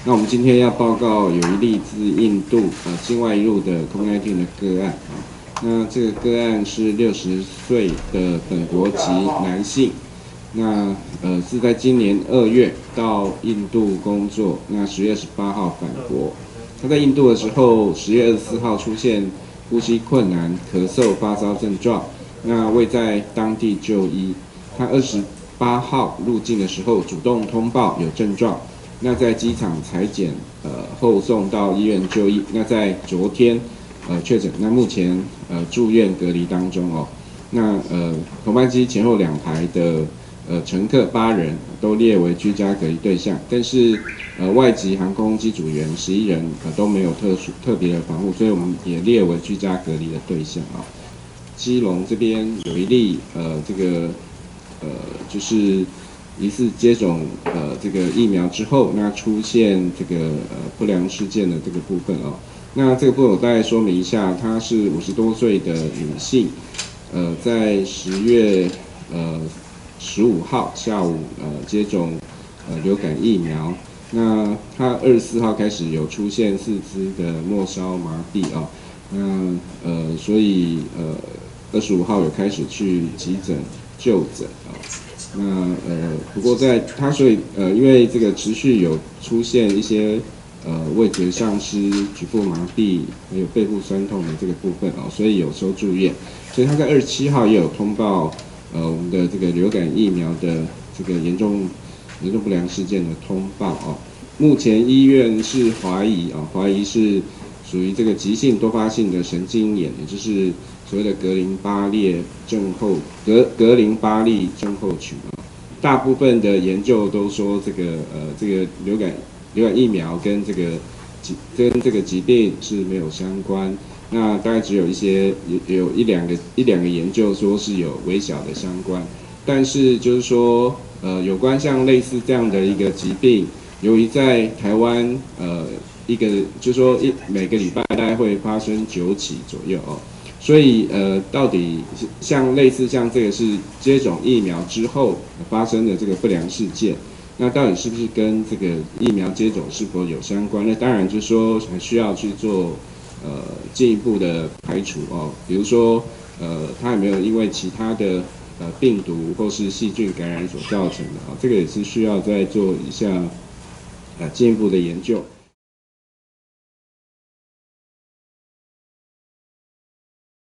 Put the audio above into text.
那我们今天要报告有一例自印度境外移入的 COVID-19 的个案啊。那这个个案是60岁的本国籍男性，那是在今年2月到印度工作，那10月18号返国。他在印度的时候，10月24号出现呼吸困难、咳嗽、发烧症状，那未在当地就医。他28号入境的时候主动通报有症状。那在机场采检，后送到医院就医。那在昨天，确诊。那目前住院隔离当中哦。那同班机前后2排的乘客8人都列为居家隔离对象，但是外籍航空机组员11人都没有特别的防护，所以我们也列为居家隔离的对象啊。基隆这边有一例就是疑似接种这个疫苗之后，那出现这个不良事件的这个部分哦。那这个部分我大概说明一下，她是50多岁的女性，在10月15号下午接种流感疫苗。那她24号开始有出现四肢的末梢麻痹啊，那所以25号有开始去急诊就诊啊。那不过在他所以因为这个持续有出现一些味觉丧失、局部麻痹，还有背部酸痛的这个部分哦，所以有收住院。所以他在27号也有通报我们的这个流感疫苗的这个严重不良事件的通报哦。目前医院是怀疑是属于这个急性多发性的神经炎，也就是所谓的格林巴利症候群啊。大部分的研究都说这个流感疫苗跟这个疾病是没有相关。那大概只有一两个研究说是有微小的相关，但是就是说有关像类似这样的一个疾病，由于在台湾就是说每个礼拜大概会发生9起左右哦。所以到底类似像这个是接种疫苗之后发生的这个不良事件，那到底是不是跟这个疫苗接种是否有相关？那当然就是说还需要去做进一步的排除哦，比如说它有没有因为其他的病毒或是细菌感染所造成的啊？这个也是需要再做一下进一步的研究。